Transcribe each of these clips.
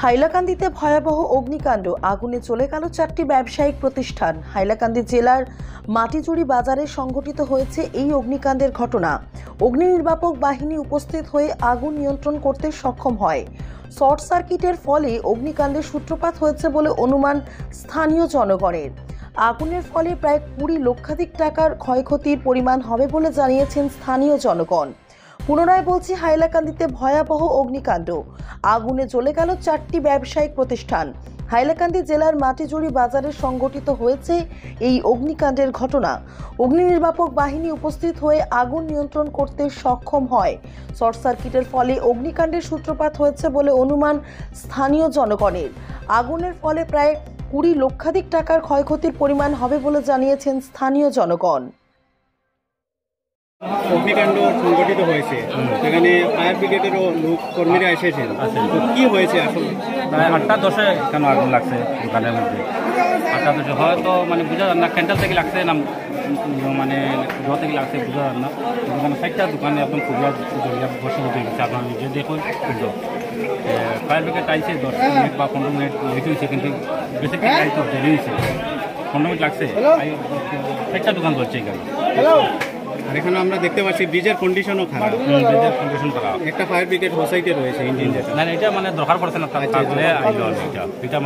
হাইলাকান্দিতে ভয়াবহ অগ্নিকাণ্ড, আগুনে চলে গেল 4টি ব্যবসায়িক প্রতিষ্ঠান। হাইলাকান্দি জেলার মাটিজুড়ি বাজারে সংঘটিত হয়েছে এই অগ্নিকাণ্ডের ঘটনা। অগ্নি নির্বাপক বাহিনী উপস্থিত হয়ে আগুন নিয়ন্ত্রণ করতে সক্ষম হয়। শর্ট সার্কিটের ফলে অগ্নিকাণ্ডের সূত্রপাত হয়েছে বলে অনুমান স্থানীয় জনগণের। আগুনের ফলে প্রায় 20 লক্ষাধিক টাকার ক্ষয়ক্ষতির পরিমাণ হবে বলে জানিয়েছেন স্থানীয় জনগণ। পুনরায় বলছি, হাইলাকান্দিতে ভয়াবহ অগ্নিকাণ্ড, আগুনে জ্বলে গেল 4টি ব্যবসায়িক প্রতিষ্ঠান। হাইলাকান্দি জেলার মাটিজুড়ি বাজারে সংঘটিত হয়েছে এই অগ্নিকাণ্ডের ঘটনা। অগ্নি নির্বাপক বাহিনী উপস্থিত হয়ে আগুন নিয়ন্ত্রণ করতে সক্ষম হয়। শর্ট সার্কিটের ফলে অগ্নিকাণ্ডের সূত্রপাত হয়েছে বলে অনুমান স্থানীয় জনগণের। আগুনের ফলে প্রায় 20 লক্ষাধিক টাকার ক্ষয়ক্ষতির পরিমাণ হবে বলে জানিয়েছেন স্থানীয় জনগণ। অগ্নিকাণ্ড সংঘটিত হয়েছে, সেখানে ফায়ার ব্রিগেডেরও লোক কর্মীরা এসেছেন। তো কি হয়েছে আসলে? প্রায় 8টা-10-এ কেন আগুন লাগছে দোকানের মধ্যে। 8টা-10-এ হয়তো বোঝা যান না ক্যান্টার থেকে লাগছে না মানে গ্রহ থেকে লাগছে, বোঝা যান না। দোকানে 4টা দোকানে একদম খুবই বসে হয়ে গেছে। আপনার নিজে দেখুন, বুঝলো ফায়ার ব্রিগেড আইছে 10 মিনিট বা 15 মিনিট লেট হয়েছে, কিন্তু বেশি তো দেরি হয়েছে। 15 মিনিট লাগছে, 4টা দোকান চলছে এখানে। আর এখানে আমরা দেখতে পাচ্ছি ব্রিজের কন্ডিশনও খারাপ। ব্রিজের কন্ডিশন খারাপ। একটা ফায়ার ব্রিগেড সোসাইটি রয়েছে ইঞ্জিন যেটা, না এটা দরকার পড়ছে না, তাহলে আইলো এটা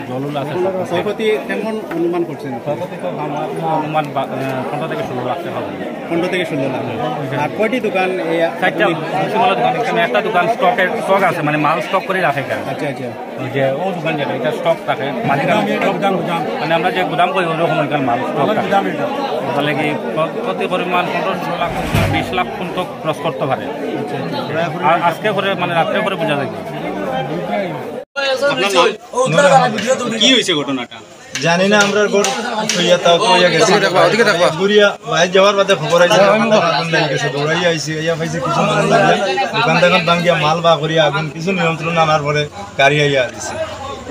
জলুল আছে। ক্ষয়ক্ষতি কেমন অনুমান করছেন? ক্ষয়ক্ষতি তো অনুমান 15 থেকে 16 লাখ টাকা হবে। 15 থেকে 16 লাখ। আর কয়টি দোকান? 4টা দোকান। এখানে একটা দোকান স্টক আছে, মাল স্টক করে রাখে এখানে। আচ্ছা আচ্ছা। যে ও দোকান যেটা এটা স্টক থাকে, মালিকানা আমরা যে গুদাম করি ওরকম এখানে মাল স্টক থাকে। তাহলে কি ক্ষতি পরিমাণ 15-16 লাখ 20 লাখ পর্যন্ত ক্রস করতে পারে। আর আজকে করে রাত্রে করে বোঝা যায়। কি হয়েছে ঘটনাটা? জানি না, আমরা যাওয়ার বাদে খবর আইছে আগুন লেগে গেছে। দৌড়াই আইছি, পাইছে কিছু মানুষ দোকান দোকান ভাঙ্গিয়া মাল বা করিয়া আগুন কিছু নিয়ন্ত্রণ আনার পরে গাড়ি আইয়া দিছে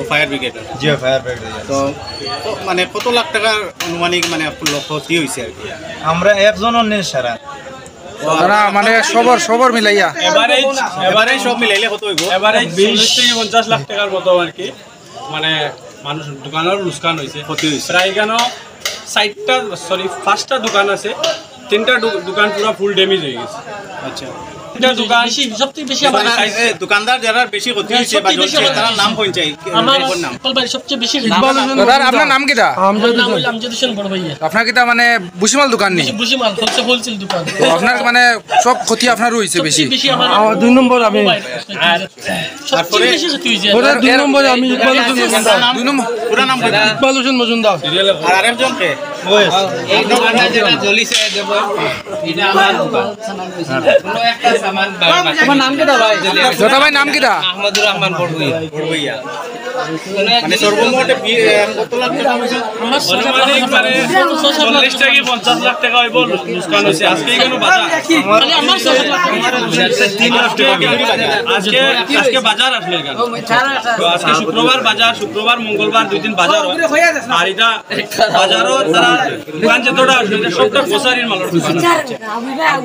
ফায়ার ব্রিগেড। জি ফায়ার ব্রিগেড। তো কত লাখ টাকার আনুমানিক ক্ষতি হয়েছে আর কি? আমরা একজনের নেই সারা সবর মিলাইয়া এবারে সব মিলাইলে কত হইব? এবারে 20 থেকে 50 লাখ টাকার মতো আর কি। মানুষ দোকানের লোকসান হয়েছে, ক্ষতি হয়েছে। প্রায় কেন 5টা দোকান আছে, 3টা দোকান পুরো ফুল ড্যামেজ হয়ে গেছে। আচ্ছা, সবচেয়ে বেশি দোকানদার যারা বেশি ক্ষতি হয়েছে বা জ্বলছে তার নাম কোন চাই? সবচেয়ে বেশি। আপনার নাম কিটা? আপনার কিটা বুসিমাল দোকান নেই? বুসিমাল হোলসেল দোকান। আপনার সব ক্ষতি আপনার হয়েছে বেশি। 2 নম্বর আমি তারপরে 2 নম্বর আমি ইকবাল পুরো নাম ইকবাল হোসেন মজুমদার। আর আরেকজন কে? এই দোকানটা যেটা জ্বলিছে দেব, এটা আমার দোকান। কোনো একটা সামান তোমার নাম কিটা ভাই? দাদা ভাই নাম কিটা? আহমদুর রহমান বড়বইয়া। সর্বমোট কত লাখ টাকা হয়েছে? অনুমানিক 40 থেকে 50 লাখ টাকা হইব লোকসান হইছে। আজকে কেন বাজার খালি আমার 60 লাখ আজকে বাজার আসলে কেন? আজকে শুক্রবার বাজার, শুক্রবার মঙ্গলবার 2 দিন বাজার হয়। আর এটা বাজারও তারা দোকান যেতটা আসলে সবটা গ্রোসারির মালের দোকান আছে।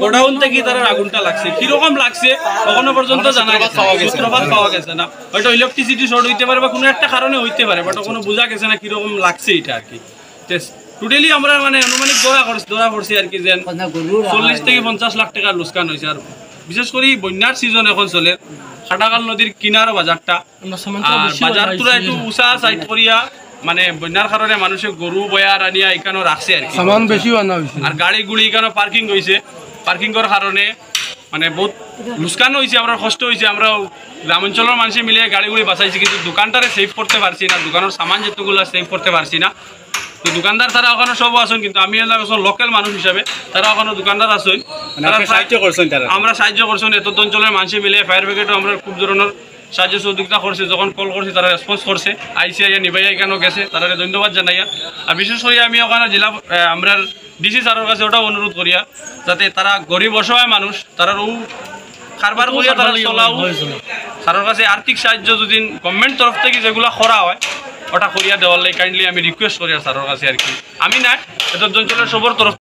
গোডাউন থেকে তার আগুনটা লাগছে, কিরকম লাগছে এখনো পর্যন্ত জানা গেছে শুক্রবার পাওয়া গেছে না। হয়তো ইলেকট্রিসিটি শর্ট হইতে পারে বা কোনো একটা কারণে হইতে পারে, বাট কোনো বোঝা গেছে না কিরকম লাগছে এটা আর কি। টোটালি আমরা অনুমানিক ধরা পড়ছি আর কি যে 40 থেকে 50 লাখ টাকার লোকসান হয়েছে। আর বিশেষ করে বন্যার সিজন এখন চলে, খাটাকাল নদীর কিনারও বাজারটা, বাজারটা একটু উঁচা সাইড করিয়া বন্যার কারণে মানুষে গরু বয়ার আনিয়া এখানেও রাখছে আর কি। আর গাড়ি গুড়ি এখানে পার্কিং হয়েছে, পার্কিংয়ের কারণে বহুত লুকসান হয়েছে, আমরা কষ্ট হয়েছে। আমরা গ্রামাঞ্চলের মানুষে মিলে গাড়িগুলি বাঁচাইছি, কিন্তু দোকানটারে সেভ করতে পারছি না, দোকানের সামান যেতগুলো সেভ করতে পারছি না। তো দোকানদার তারা ওখানে সব আসেন, কিন্তু আমি লোকাল মানুষ হিসাবে তারা ওখানে দোকানদার আসেন, সাহায্য করছেন। আমরা সাহায্য করছেন এত অঞ্চলের মানুষে মিলে। ফায়ার ব্রিগেডও আমরা খুব ধরনের সাহায্য সহযোগিতা করছে, যখন কল করছি তারা রেসপন্স করছে, আইসি আইয়া নিবাইয়া এখানেও গেছে, তারা ধন্যবাদ জানাইয়া। আর বিশেষ করে আমি ওখানে জেলা আমরা ডিসি স্যারের কাছে ওটাও অনুরোধ করিয়া যাতে তারা গরিব অসহায় মানুষ তারাও কারবার করিয়া তারা চলাও, স্যারের কাছে আর্থিক সাহায্য যদি গভর্নমেন্ট তরফ থেকে যেগুলো করা হয় ওটা করিয়া দেওয়ার লাগে কাইন্ডলি আমি রিকোয়েস্ট করি স্যারের কাছে আর কি। আমি না এত অঞ্চলের সবর তরফ